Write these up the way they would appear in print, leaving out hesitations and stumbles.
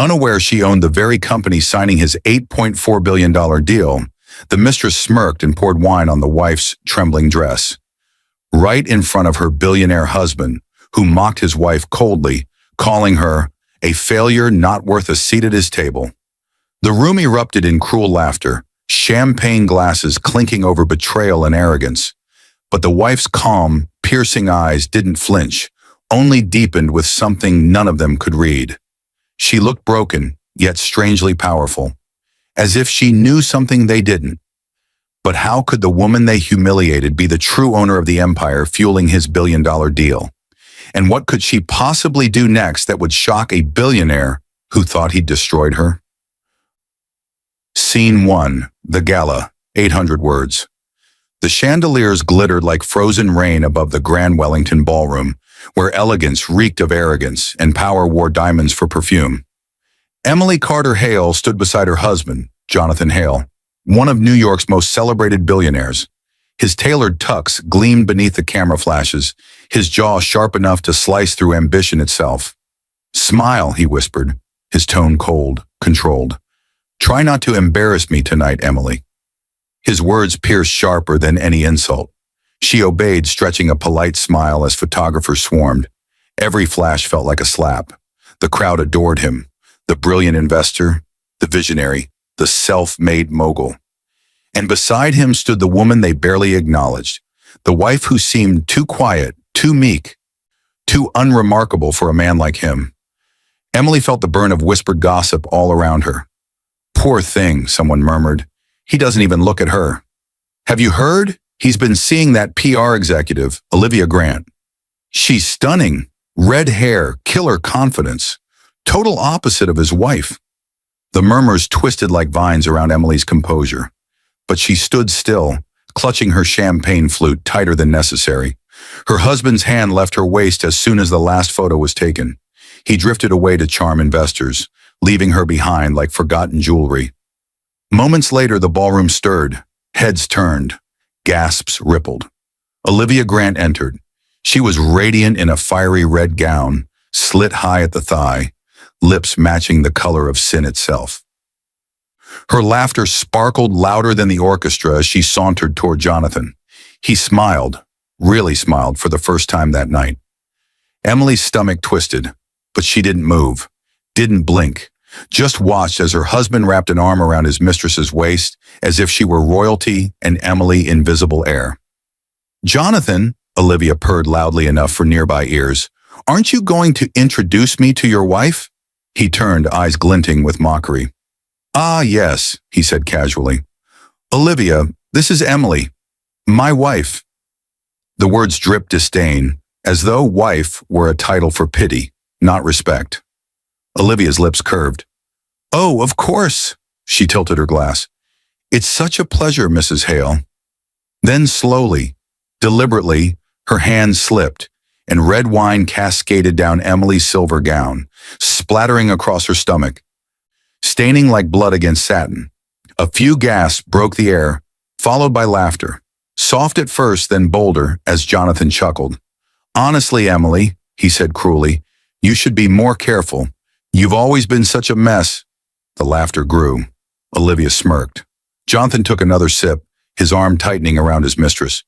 Unaware she owned the very company signing his $8.4 billion deal, the mistress smirked and poured wine on the wife's trembling dress. Right in front of her billionaire husband, who mocked his wife coldly, calling her a failure not worth a seat at his table. The room erupted in cruel laughter, champagne glasses clinking over betrayal and arrogance. But the wife's calm, piercing eyes didn't flinch, only deepened with something none of them could read. She looked broken, yet strangely powerful, as if she knew something they didn't. But how could the woman they humiliated be the true owner of the empire fueling his billion-dollar deal? And what could she possibly do next that would shock a billionaire who thought he'd destroyed her? Scene 1. The Gala, 800 words. The chandeliers glittered like frozen rain above the Grand Wellington Ballroom, where elegance reeked of arrogance and power wore diamonds for perfume. Emily Carter Hale stood beside her husband, Jonathan Hale, one of New York's most celebrated billionaires. His tailored tux gleamed beneath the camera flashes, his jaw sharp enough to slice through ambition itself. "Smile," he whispered, his tone cold, controlled. "Try not to embarrass me tonight, Emily." His words pierced sharper than any insult. She obeyed, stretching a polite smile as photographers swarmed. Every flash felt like a slap. The crowd adored him, the brilliant investor, the visionary, the self-made mogul. And beside him stood the woman they barely acknowledged, the wife who seemed too quiet, too meek, too unremarkable for a man like him. Emily felt the burn of whispered gossip all around her. "Poor thing," someone murmured. "He doesn't even look at her. Have you heard? He's been seeing that PR executive, Olivia Grant. She's stunning. Red hair, killer confidence. Total opposite of his wife." The murmurs twisted like vines around Emily's composure. But she stood still, clutching her champagne flute tighter than necessary. Her husband's hand left her waist as soon as the last photo was taken. He drifted away to charm investors, leaving her behind like forgotten jewelry. Moments later, the ballroom stirred. Heads turned. Gasps rippled. Olivia Grant entered. She was radiant in a fiery red gown, slit high at the thigh, lips matching the color of sin itself. Her laughter sparkled louder than the orchestra as she sauntered toward Jonathan. He smiled, really smiled for the first time that night. Emily's stomach twisted, but she didn't move, didn't blink, just watched as her husband wrapped an arm around his mistress's waist as if she were royalty and Emily invisible air. "Jonathan," Olivia purred loudly enough for nearby ears, "aren't you going to introduce me to your wife?" He turned, eyes glinting with mockery. "Ah, yes," he said casually. "Olivia, this is Emily, my wife." The words dripped disdain, as though wife were a title for pity, not respect. Olivia's lips curved. "Oh, of course," she tilted her glass. "It's such a pleasure, Mrs. Hale." Then slowly, deliberately, her hand slipped, and red wine cascaded down Emily's silver gown, splattering across her stomach, staining like blood against satin. A few gasps broke the air, followed by laughter, soft at first, then bolder, as Jonathan chuckled. "Honestly, Emily," he said cruelly, "you should be more careful. You've always been such a mess." The laughter grew. Olivia smirked. Jonathan took another sip, his arm tightening around his mistress.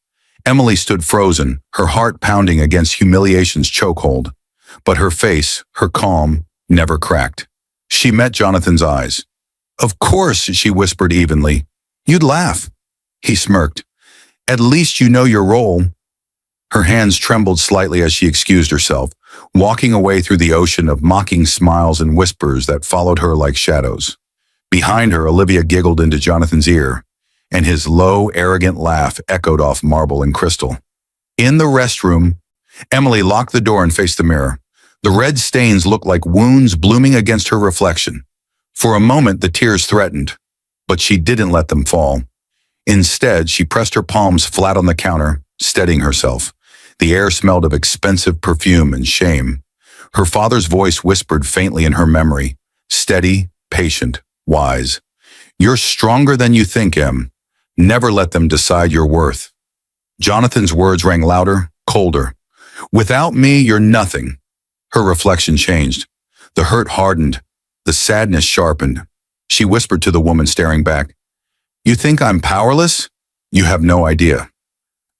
Emily stood frozen, her heart pounding against humiliation's chokehold. But her face, her calm, never cracked. She met Jonathan's eyes. "Of course," she whispered evenly. "You'd laugh." He smirked. "At least you know your role." Her hands trembled slightly as she excused herself, walking away through the ocean of mocking smiles and whispers that followed her like shadows. Behind her, Olivia giggled into Jonathan's ear, and his low, arrogant laugh echoed off marble and crystal. In the restroom, Emily locked the door and faced the mirror. The red stains looked like wounds blooming against her reflection. For a moment, the tears threatened, but she didn't let them fall. Instead, she pressed her palms flat on the counter, steadying herself. The air smelled of expensive perfume and shame. Her father's voice whispered faintly in her memory, steady, patient, wise. "You're stronger than you think, Em. Never let them decide your worth." Jonathan's words rang louder, colder. "Without me, you're nothing." Her reflection changed. The hurt hardened. The sadness sharpened. She whispered to the woman staring back, "You think I'm powerless? You have no idea."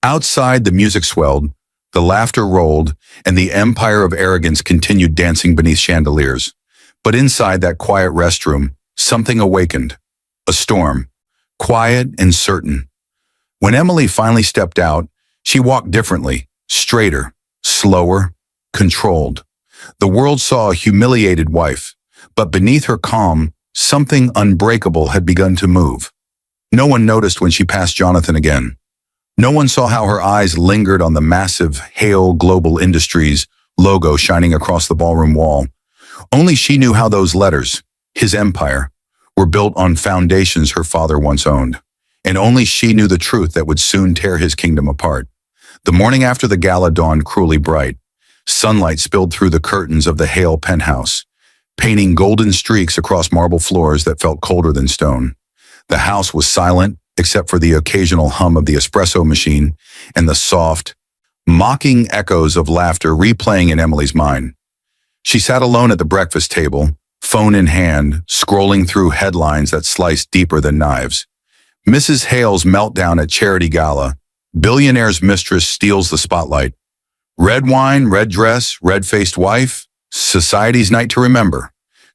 Outside, the music swelled, the laughter rolled, and the empire of arrogance continued dancing beneath chandeliers. But inside that quiet restroom, something awakened. A storm, quiet and certain. When Emily finally stepped out, she walked differently, straighter, slower, controlled. The world saw a humiliated wife, but beneath her calm, something unbreakable had begun to move. No one noticed when she passed Jonathan again. No one saw how her eyes lingered on the massive Hale Global Industries logo shining across the ballroom wall. Only she knew how those letters, his empire, were built on foundations her father once owned. And only she knew the truth that would soon tear his kingdom apart. The morning after the gala dawned cruelly bright. Sunlight spilled through the curtains of the Hale penthouse, painting golden streaks across marble floors that felt colder than stone. The house was silent, except for the occasional hum of the espresso machine and the soft, mocking echoes of laughter replaying in Emily's mind. She sat alone at the breakfast table, phone in hand, scrolling through headlines that sliced deeper than knives. Mrs. Hale's meltdown at charity gala. Billionaire's mistress steals the spotlight. Red wine, red dress, red-faced wife. Society's night to remember.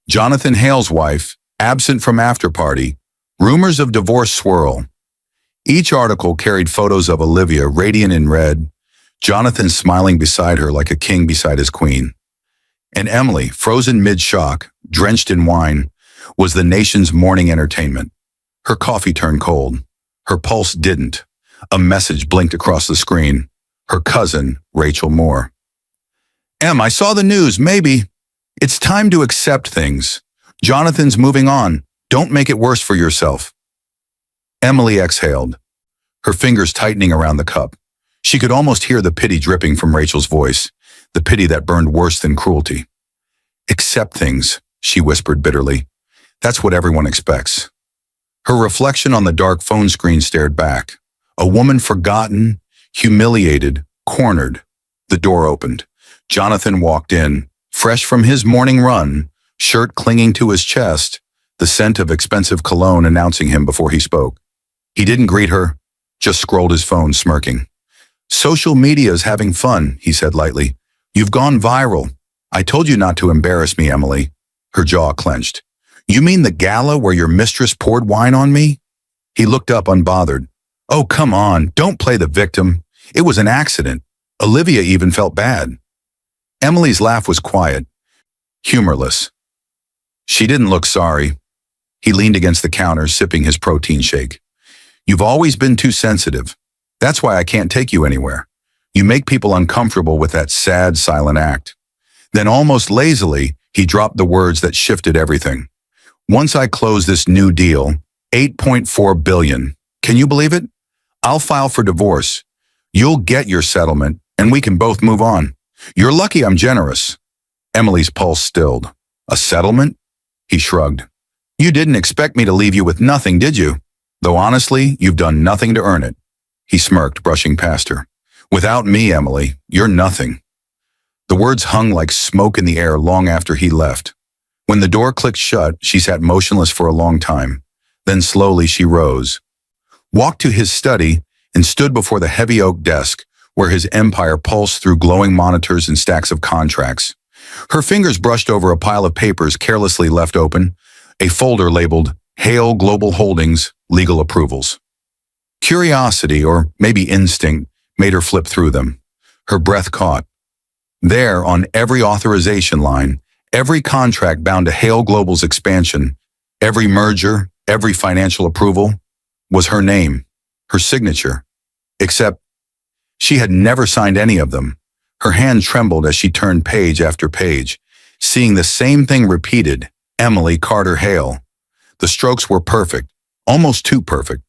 Jonathan Hale's wife, absent from after party. Rumors of divorce swirl. Each article carried photos of Olivia radiant in red, Jonathan smiling beside her like a king beside his queen. And Emily, frozen mid-shock, drenched in wine, was the nation's morning entertainment. Her coffee turned cold. Her pulse didn't. A message blinked across the screen. Her cousin, Rachel Moore. "Em, I saw the news, maybe. It's time to accept things. Jonathan's moving on. Don't make it worse for yourself." Emily exhaled, her fingers tightening around the cup. She could almost hear the pity dripping from Rachel's voice, the pity that burned worse than cruelty. "Accept things," she whispered bitterly. "That's what everyone expects." Her reflection on the dark phone screen stared back. A woman forgotten, humiliated, cornered. The door opened. Jonathan walked in, fresh from his morning run, shirt clinging to his chest, the scent of expensive cologne announcing him before he spoke. He didn't greet her, just scrolled his phone, smirking. "Social media's having fun," he said lightly. "You've gone viral. I told you not to embarrass me, Emily." Her jaw clenched. "You mean the gala where your mistress poured wine on me?" He looked up unbothered. "Oh, come on, don't play the victim. It was an accident. Olivia even felt bad." Emily's laugh was quiet, humorless. She didn't look sorry. He leaned against the counter, sipping his protein shake. "You've always been too sensitive. That's why I can't take you anywhere. You make people uncomfortable with that sad, silent act." Then almost lazily, he dropped the words that shifted everything. "Once I close this new deal, $8.4 billion. Can you believe it? I'll file for divorce. You'll get your settlement, and we can both move on. You're lucky I'm generous." Emily's pulse stilled. "A settlement?" He shrugged. "You didn't expect me to leave you with nothing, did you? Though honestly, you've done nothing to earn it." He smirked, brushing past her. "Without me, Emily, you're nothing." The words hung like smoke in the air long after he left. When the door clicked shut, she sat motionless for a long time. Then slowly she rose, walked to his study, and stood before the heavy oak desk where his empire pulsed through glowing monitors and stacks of contracts. Her fingers brushed over a pile of papers carelessly left open, a folder labeled Hale Global Holdings Legal Approvals. Curiosity, or maybe instinct, made her flip through them. Her breath caught. There, on every authorization line, every contract bound to Hale Global's expansion, every merger, every financial approval, was her name, her signature. Except she had never signed any of them. Her hand trembled as she turned page after page, seeing the same thing repeated, Emily Carter Hale. The strokes were perfect, almost too perfect,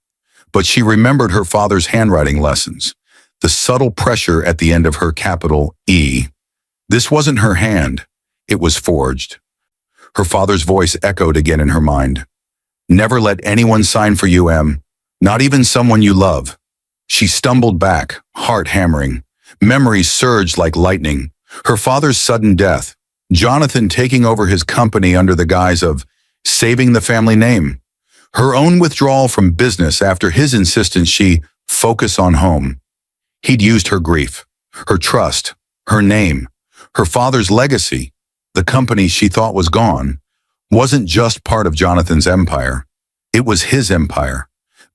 but she remembered her father's handwriting lessons, the subtle pressure at the end of her capital E. This wasn't her hand, it was forged. Her father's voice echoed again in her mind. "Never let anyone sign for you, Em, not even someone you love." She stumbled back, heart hammering. Memories surged like lightning. Her father's sudden death, Jonathan taking over his company under the guise of saving the family name. Her own withdrawal from business after his insistence she focus on home. He'd used her grief, her trust, her name, her father's legacy. The company she thought was gone wasn't just part of Jonathan's empire. It was his empire,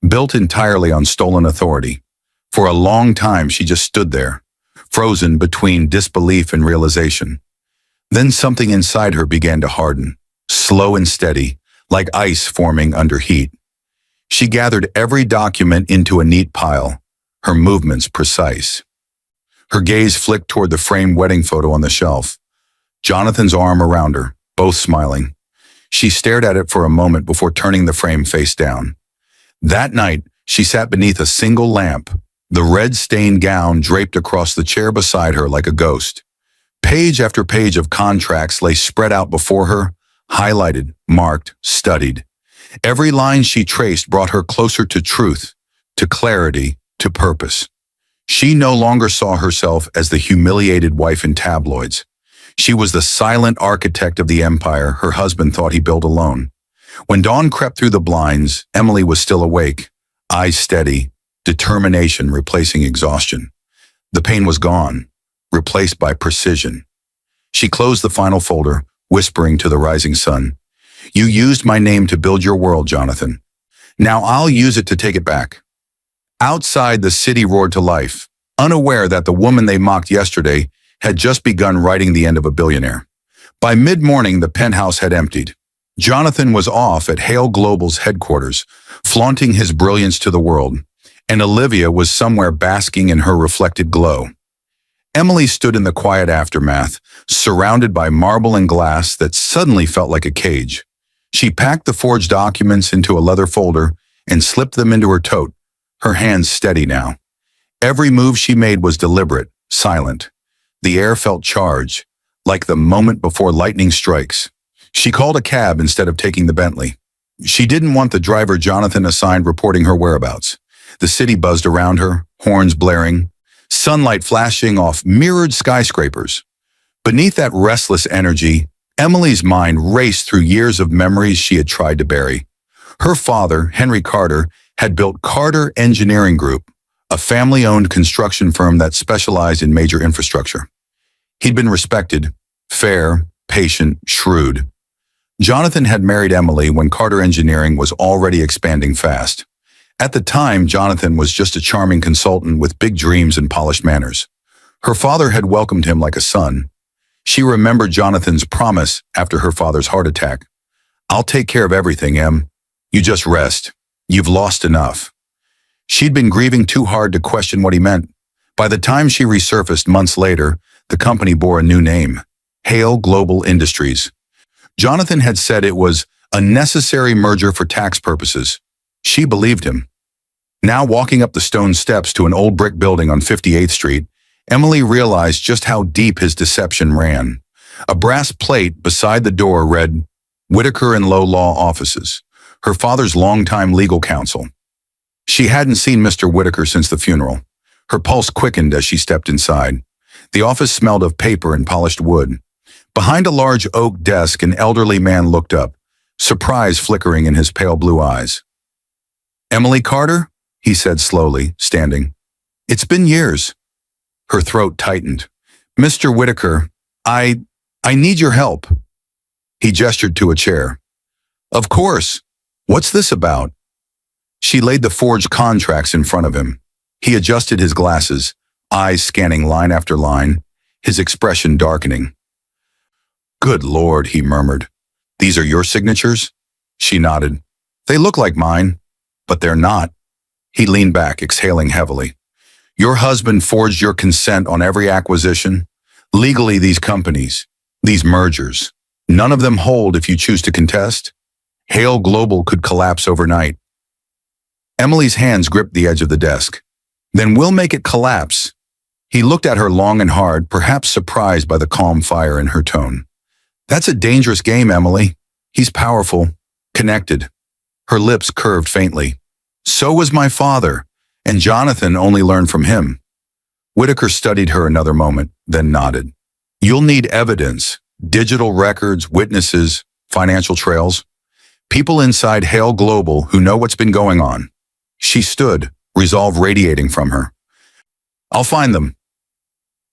built entirely on stolen authority. For a long time, she just stood there, frozen between disbelief and realization. Then something inside her began to harden, slow and steady, like ice forming under heat. She gathered every document into a neat pile, her movements precise. Her gaze flicked toward the framed wedding photo on the shelf, Jonathan's arm around her, both smiling. She stared at it for a moment before turning the frame face down. That night, she sat beneath a single lamp, the red-stained gown draped across the chair beside her like a ghost. Page after page of contracts lay spread out before her, highlighted, marked, studied. Every line she traced brought her closer to truth, to clarity, to purpose. She no longer saw herself as the humiliated wife in tabloids. She was the silent architect of the empire her husband thought he built alone. When dawn crept through the blinds, Emily was still awake, eyes steady, determination replacing exhaustion. The pain was gone, replaced by precision. She closed the final folder, whispering to the rising sun, "You used my name to build your world, Jonathan. Now I'll use it to take it back." Outside, the city roared to life, unaware that the woman they mocked yesterday had just begun writing the end of a billionaire. By mid-morning, the penthouse had emptied. Jonathan was off at Hale Global's headquarters, flaunting his brilliance to the world, and Olivia was somewhere basking in her reflected glow. Emily stood in the quiet aftermath, surrounded by marble and glass that suddenly felt like a cage. She packed the forged documents into a leather folder and slipped them into her tote, her hands steady now. Every move she made was deliberate, silent. The air felt charged, like the moment before lightning strikes. She called a cab instead of taking the Bentley. She didn't want the driver Jonathan assigned reporting her whereabouts. The city buzzed around her, horns blaring, sunlight flashing off mirrored skyscrapers. Beneath that restless energy, Emily's mind raced through years of memories she had tried to bury. Her father, Henry Carter, had built Carter Engineering Group, a family-owned construction firm that specialized in major infrastructure. He'd been respected, fair, patient, shrewd. Jonathan had married Emily when Carter Engineering was already expanding fast. At the time, Jonathan was just a charming consultant with big dreams and polished manners. Her father had welcomed him like a son. She remembered Jonathan's promise after her father's heart attack. "I'll take care of everything, Em. You just rest. You've lost enough." She'd been grieving too hard to question what he meant. By the time she resurfaced months later, the company bore a new name, Hale Global Industries. Jonathan had said it was a necessary merger for tax purposes. She believed him. Now walking up the stone steps to an old brick building on 58th Street, Emily realized just how deep his deception ran. A brass plate beside the door read, "Whitaker and Low Law Offices," her father's longtime legal counsel. She hadn't seen Mr. Whitaker since the funeral. Her pulse quickened as she stepped inside. The office smelled of paper and polished wood. Behind a large oak desk, an elderly man looked up, surprise flickering in his pale blue eyes. "Emily Carter?" he said slowly, standing. "It's been years." Her throat tightened. "Mr. Whitaker, I need your help." He gestured to a chair. "Of course. What's this about?" She laid the forged contracts in front of him. He adjusted his glasses, eyes scanning line after line, his expression darkening. "Good Lord," he murmured. "These are your signatures?" She nodded. "They look like mine, but they're not." He leaned back, exhaling heavily. "Your husband forged your consent on every acquisition. Legally, these companies, these mergers, none of them hold if you choose to contest. Hale Global could collapse overnight." Emily's hands gripped the edge of the desk. "Then we'll make it collapse." He looked at her long and hard, perhaps surprised by the calm fire in her tone. "That's a dangerous game, Emily. He's powerful, connected." Her lips curved faintly. "So was my father, and Jonathan only learned from him." Whitaker studied her another moment, then nodded. "You'll need evidence, Digital records, witnesses, financial trails. People inside Hale Global who know what's been going on. She stood, resolve radiating from her. I'll find them.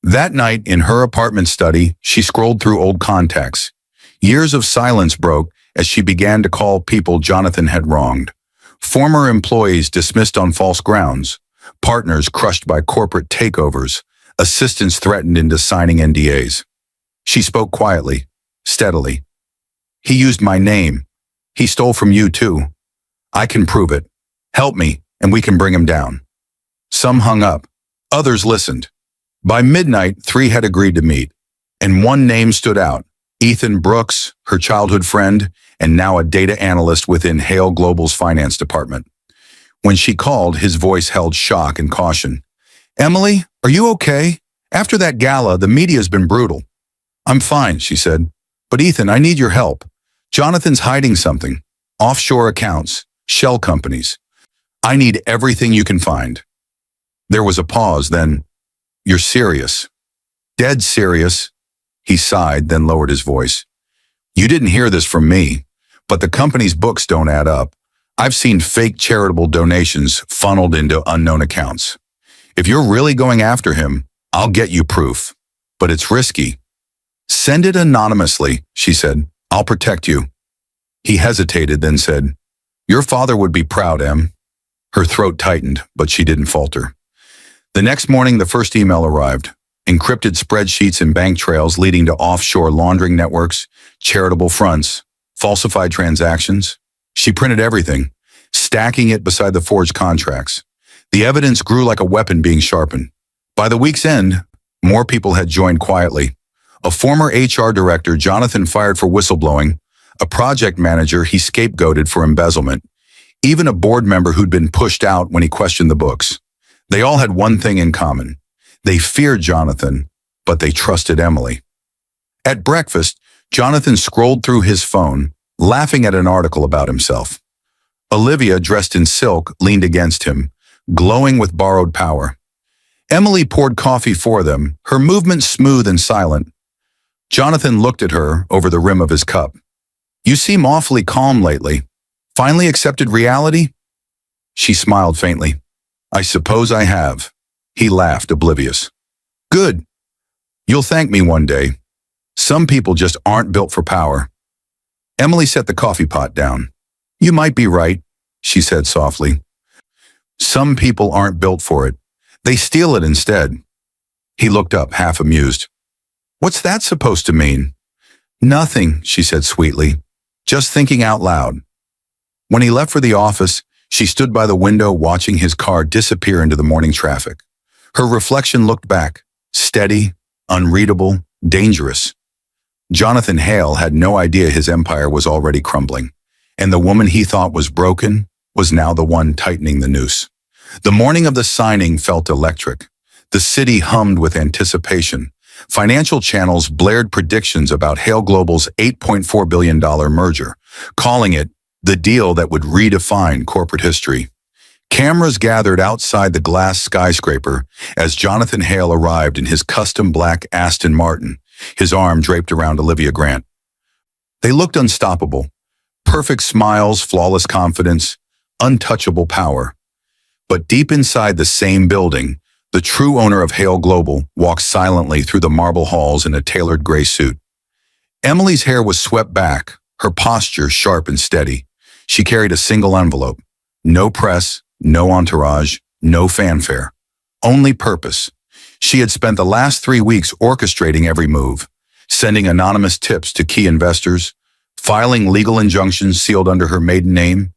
That night, in her apartment study, she scrolled through old contacts. Years of silence broke as she began to call people Jonathan had wronged. Former employees dismissed on false grounds. Partners crushed by corporate takeovers. Assistants threatened into signing NDAs. She spoke quietly, steadily. He used my name. He stole from you too. I can prove it. Help me, and we can bring him down. Some hung up. Others listened. By midnight, 3 had agreed to meet, and one name stood out. Ethan Brooks, her childhood friend, and now a data analyst within Hale Global's finance department. When she called, his voice held shock and caution. Emily, are you okay? After that gala, the media's been brutal. I'm fine, she said. But Ethan, I need your help. Jonathan's hiding something. Offshore accounts, shell companies. I need everything you can find. There was a pause, then, you're serious. Dead serious. He sighed, then lowered his voice. You didn't hear this from me, but the company's books don't add up. I've seen fake charitable donations funneled into unknown accounts. If you're really going after him, I'll get you proof. But it's risky. Send it anonymously, she said. I'll protect you. He hesitated, then said, Your father would be proud, Em. Her throat tightened, but she didn't falter. The next morning, the first email arrived. Encrypted spreadsheets and bank trails leading to offshore laundering networks, charitable fronts, falsified transactions. She printed everything, stacking it beside the forged contracts. The evidence grew like a weapon being sharpened. By the week's end, more people had joined quietly. A former HR director Jonathan fired for whistleblowing, a project manager he scapegoated for embezzlement, even a board member who'd been pushed out when he questioned the books. They all had one thing in common. They feared Jonathan, but they trusted Emily. At breakfast, Jonathan scrolled through his phone, laughing at an article about himself. Olivia, dressed in silk, leaned against him, glowing with borrowed power. Emily poured coffee for them, her movements smooth and silent. Jonathan looked at her over the rim of his cup. You seem awfully calm lately. Finally accepted reality? She smiled faintly. I suppose I have. He laughed, oblivious. Good. You'll thank me one day. Some people just aren't built for power. Emily set the coffee pot down. You might be right, she said softly. Some people aren't built for it. They steal it instead. He looked up, half amused. What's that supposed to mean? Nothing, she said sweetly. Just thinking out loud. When he left for the office, she stood by the window watching his car disappear into the morning traffic. Her reflection looked back, steady, unreadable, dangerous. Jonathan Hale had no idea his empire was already crumbling, and the woman he thought was broken was now the one tightening the noose. The morning of the signing felt electric. The city hummed with anticipation. Financial channels blared predictions about Hale Global's $8.4 billion merger, calling it the deal that would redefine corporate history. Cameras gathered outside the glass skyscraper as Jonathan Hale arrived in his custom black Aston Martin, his arm draped around Olivia Grant. They looked unstoppable. Perfect smiles, flawless confidence, untouchable power. But deep inside the same building, the true owner of Hale Global walked silently through the marble halls in a tailored gray suit. Emily's hair was swept back, her posture sharp and steady. She carried a single envelope. No press, no entourage, no fanfare. Only purpose. She had spent the last 3 weeks orchestrating every move, sending anonymous tips to key investors, filing legal injunctions sealed under her maiden name,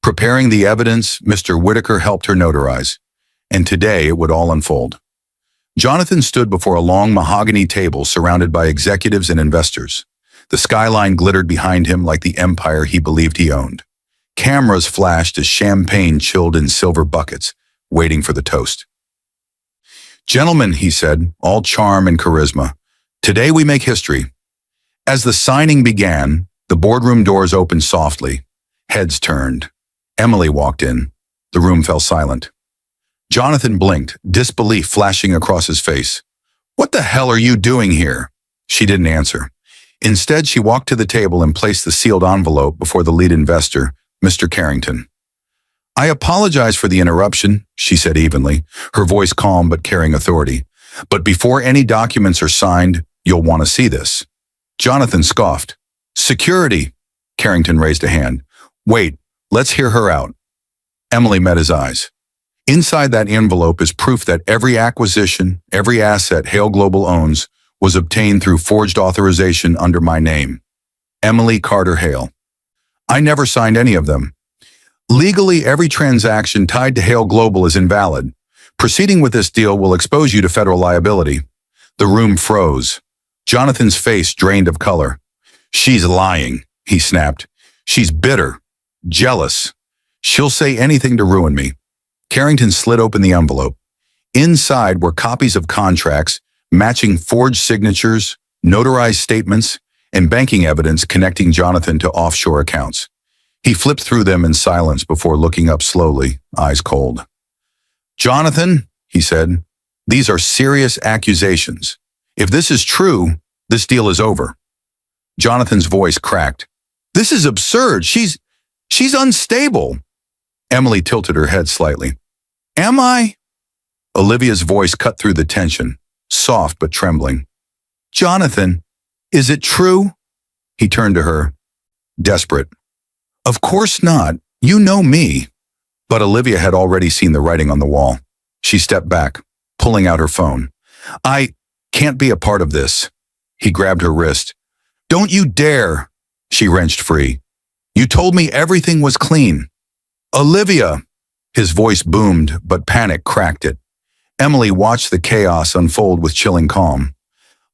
preparing the evidence Mr. Whitaker helped her notarize. And today it would all unfold. Jonathan stood before a long mahogany table surrounded by executives and investors. The skyline glittered behind him like the empire he believed he owned. Cameras flashed as champagne chilled in silver buckets, waiting for the toast. Gentlemen, he said, all charm and charisma, today we make history. As the signing began, the boardroom doors opened softly. Heads turned. Emily walked in. The room fell silent. Jonathan blinked, disbelief flashing across his face. What the hell are you doing here? She didn't answer. Instead, she walked to the table and placed the sealed envelope before the lead investor, Mr. Carrington. "I apologize for the interruption," she said evenly, her voice calm but carrying authority. "But before any documents are signed, you'll want to see this." Jonathan scoffed. "Security!" Carrington raised a hand. "Wait, let's hear her out." Emily met his eyes. "Inside that envelope is proof that every acquisition, every asset Hale Global owns was obtained through forged authorization under my name, Emily Carter Hale. I never signed any of them. Legally, every transaction tied to Hale Global is invalid. Proceeding with this deal will expose you to federal liability." The room froze. Jonathan's face drained of color. "She's lying," he snapped. "She's bitter, jealous. She'll say anything to ruin me." Carrington slid open the envelope. Inside were copies of contracts, matching forged signatures, notarized statements, and banking evidence connecting Jonathan to offshore accounts. He flipped through them in silence before looking up slowly, eyes cold. "Jonathan," he said, "these are serious accusations. If this is true, this deal is over." Jonathan's voice cracked. "This is absurd. She's unstable." Emily tilted her head slightly. "Am I?" Olivia's voice cut through the tension, soft but trembling. "Jonathan, is it true?" He turned to her, desperate. "Of course not. You know me." But Olivia had already seen the writing on the wall. She stepped back, pulling out her phone. "I can't be a part of this." He grabbed her wrist. "Don't you dare!" She wrenched free. "You told me everything was clean." "Olivia!" His voice boomed, but panic cracked it. Emily watched the chaos unfold with chilling calm.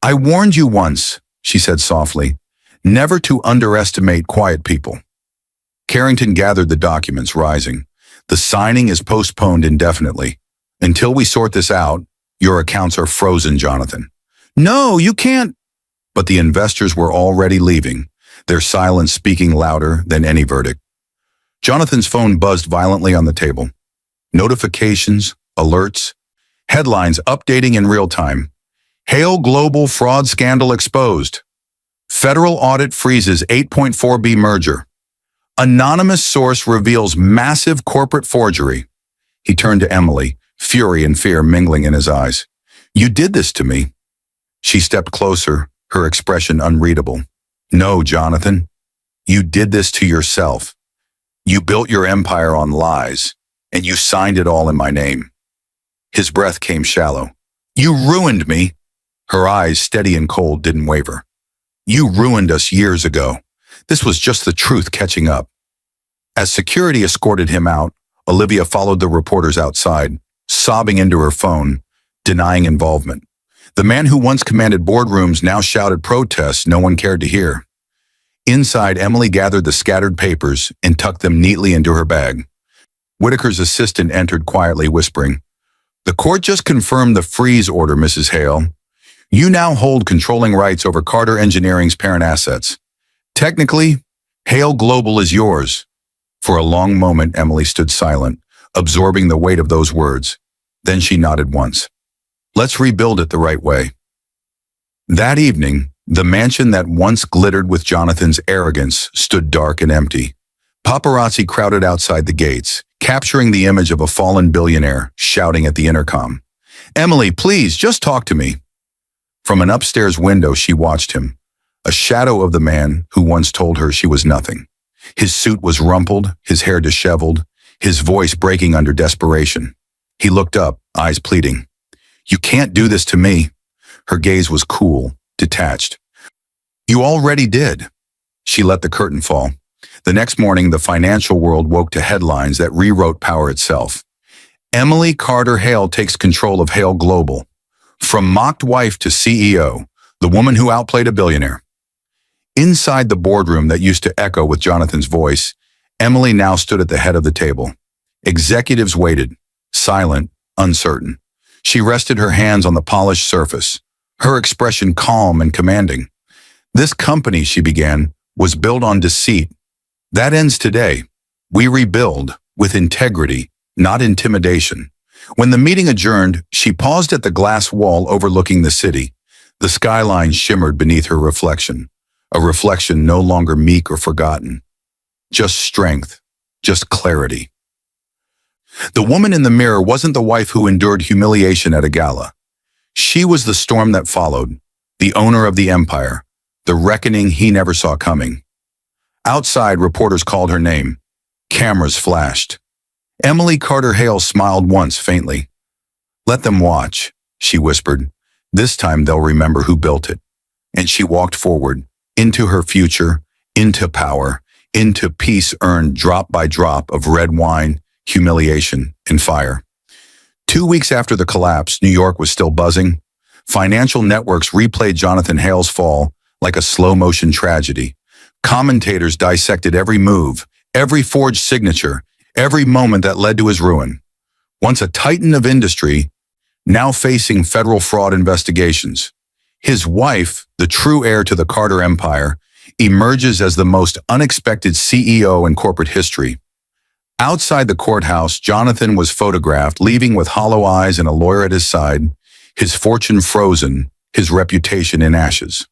"I warned you once," she said softly, "never to underestimate quiet people." Carrington gathered the documents, rising. "The signing is postponed indefinitely. Until we sort this out, your accounts are frozen, Jonathan." "No, you can't." But the investors were already leaving, their silence speaking louder than any verdict. Jonathan's phone buzzed violently on the table. Notifications, alerts, headlines updating in real time. Hale Global fraud scandal exposed. Federal audit freezes 8.4B merger. Anonymous source reveals massive corporate forgery. He turned to Emily, fury and fear mingling in his eyes. "You did this to me." She stepped closer, her expression unreadable. "No, Jonathan. You did this to yourself. You built your empire on lies, and you signed it all in my name." His breath came shallow. "You ruined me." Her eyes, steady and cold, didn't waver. "You ruined us years ago. This was just the truth catching up." As security escorted him out, Olivia followed the reporters outside, sobbing into her phone, denying involvement. The man who once commanded boardrooms now shouted protests no one cared to hear. Inside, Emily gathered the scattered papers and tucked them neatly into her bag. Whitaker's assistant entered quietly, whispering, "The court just confirmed the freeze order, Mrs. Hale. You now hold controlling rights over Carter Engineering's parent assets. Technically, Hale Global is yours." For a long moment, Emily stood silent, absorbing the weight of those words. Then she nodded once. "Let's rebuild it the right way." That evening, the mansion that once glittered with Jonathan's arrogance stood dark and empty. Paparazzi crowded outside the gates, capturing the image of a fallen billionaire shouting at the intercom. "Emily, please, just talk to me." From an upstairs window, she watched him, a shadow of the man who once told her she was nothing. His suit was rumpled, his hair disheveled, his voice breaking under desperation. He looked up, eyes pleading. "You can't do this to me." Her gaze was cool, detached. "You already did." She let the curtain fall. The next morning, the financial world woke to headlines that rewrote power itself. Emily Carter Hale takes control of Hale Global. From mocked wife to CEO, the woman who outplayed a billionaire. Inside the boardroom that used to echo with Jonathan's voice, Emily now stood at the head of the table. Executives waited, silent, uncertain. She rested her hands on the polished surface, her expression calm and commanding. "This company," she began, "was built on deceit. That ends today. We rebuild with integrity, not intimidation." When the meeting adjourned, she paused at the glass wall overlooking the city. The skyline shimmered beneath her reflection. a reflection no longer meek or forgotten. Just strength, just clarity. The woman in the mirror wasn't the wife who endured humiliation at a gala. She was the storm that followed, the owner of the empire, the reckoning he never saw coming. Outside, reporters called her name. Cameras flashed. Emily Carter Hale smiled once faintly. "Let them watch," she whispered. "This time they'll remember who built it." And she walked forward, into her future, into power, into peace earned drop by drop of red wine, humiliation, and fire. 2 weeks after the collapse, New York was still buzzing. Financial networks replayed Jonathan Hale's fall like a slow-motion tragedy. Commentators dissected every move, every forged signature, every moment that led to his ruin. Once a titan of industry, now facing federal fraud investigations. His wife, the true heir to the Carter empire, emerges as the most unexpected CEO in corporate history. Outside the courthouse, Jonathan was photographed, leaving with hollow eyes and a lawyer at his side, his fortune frozen, his reputation in ashes.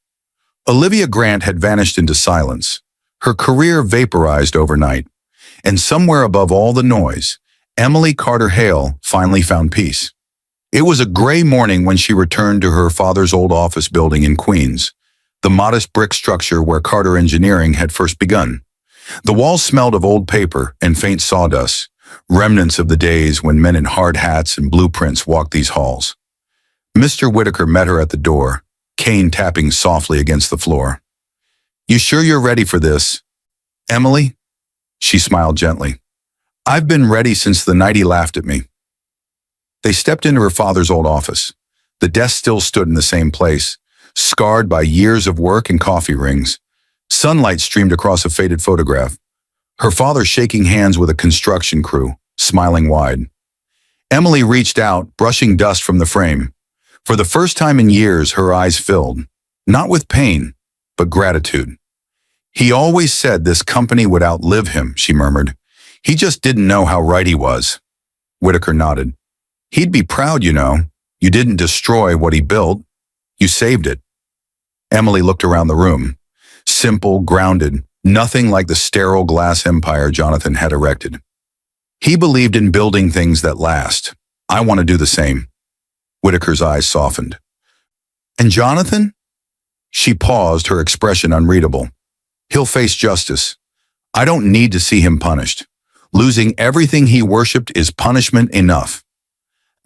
Olivia Grant had vanished into silence, her career vaporized overnight, and somewhere above all the noise, Emily Carter Hale finally found peace. It was a gray morning when she returned to her father's old office building in Queens, the modest brick structure where Carter Engineering had first begun. The walls smelled of old paper and faint sawdust, remnants of the days when men in hard hats and blueprints walked these halls. Mr. Whitaker met her at the door, cane tapping softly against the floor. "You sure you're ready for this, Emily?" She smiled gently. "I've been ready since the night he laughed at me." They stepped into her father's old office. The desk still stood in the same place, scarred by years of work and coffee rings. Sunlight streamed across a faded photograph. Her father shaking hands with a construction crew, smiling wide. Emily reached out, brushing dust from the frame. For the first time in years, her eyes filled, not with pain, but gratitude. "He always said this company would outlive him," she murmured. "He just didn't know how right he was." Whitaker nodded. "He'd be proud, you know. You didn't destroy what he built. You saved it." Emily looked around the room. Simple, grounded, nothing like the sterile glass empire Jonathan had erected. "He believed in building things that last. I want to do the same." Whitaker's eyes softened. "And Jonathan?" She paused, her expression unreadable. "He'll face justice. I don't need to see him punished. Losing everything he worshipped is punishment enough."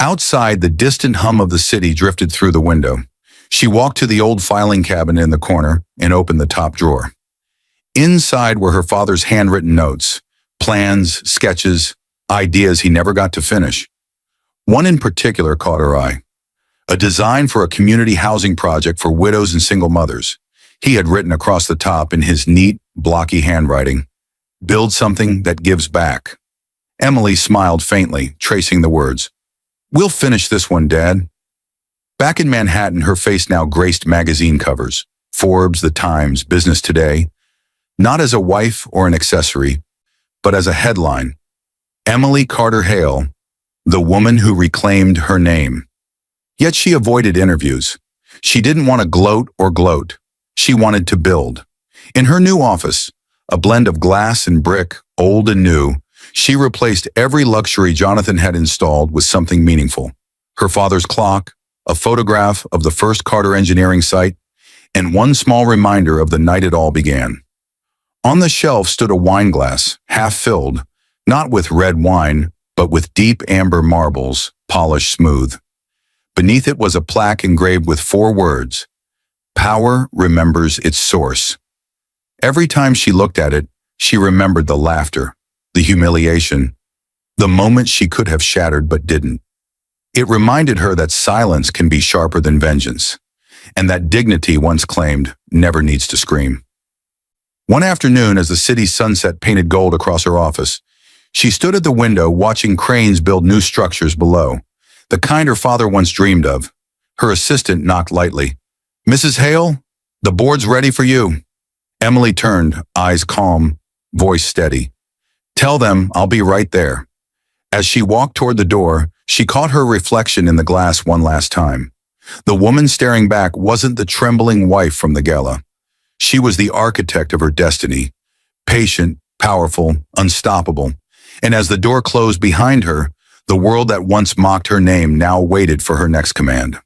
Outside, the distant hum of the city drifted through the window. She walked to the old filing cabinet in the corner and opened the top drawer. Inside were her father's handwritten notes, plans, sketches, ideas he never got to finish. One in particular caught her eye. A design for a community housing project for widows and single mothers. He had written across the top in his neat, blocky handwriting, "Build something that gives back." Emily smiled faintly, tracing the words. "We'll finish this one, Dad." Back in Manhattan, her face now graced magazine covers, Forbes, The Times, Business Today, not as a wife or an accessory, but as a headline. Emily Carter Hale, the woman who reclaimed her name. Yet she avoided interviews. She didn't want to gloat or gloat. She wanted to build. In her new office, a blend of glass and brick, old and new, she replaced every luxury Jonathan had installed with something meaningful. Her father's clock, a photograph of the first Carter Engineering site, and one small reminder of the night it all began. On the shelf stood a wine glass, half filled, not with red wine, but with deep amber marbles, polished smooth. Beneath it was a plaque engraved with 4 words, "Power remembers its source." Every time she looked at it, she remembered the laughter, the humiliation, the moments she could have shattered but didn't. It reminded her that silence can be sharper than vengeance, and that dignity once claimed never needs to scream. One afternoon, as the city's sunset painted gold across her office, she stood at the window watching cranes build new structures below, the kind her father once dreamed of. Her assistant knocked lightly. "Mrs. Hale, the board's ready for you." Emily turned, eyes calm, voice steady. "Tell them I'll be right there." As she walked toward the door, she caught her reflection in the glass one last time. The woman staring back wasn't the trembling wife from the gala. She was the architect of her destiny, patient, powerful, unstoppable. And as the door closed behind her, the world that once mocked her name now waited for her next command.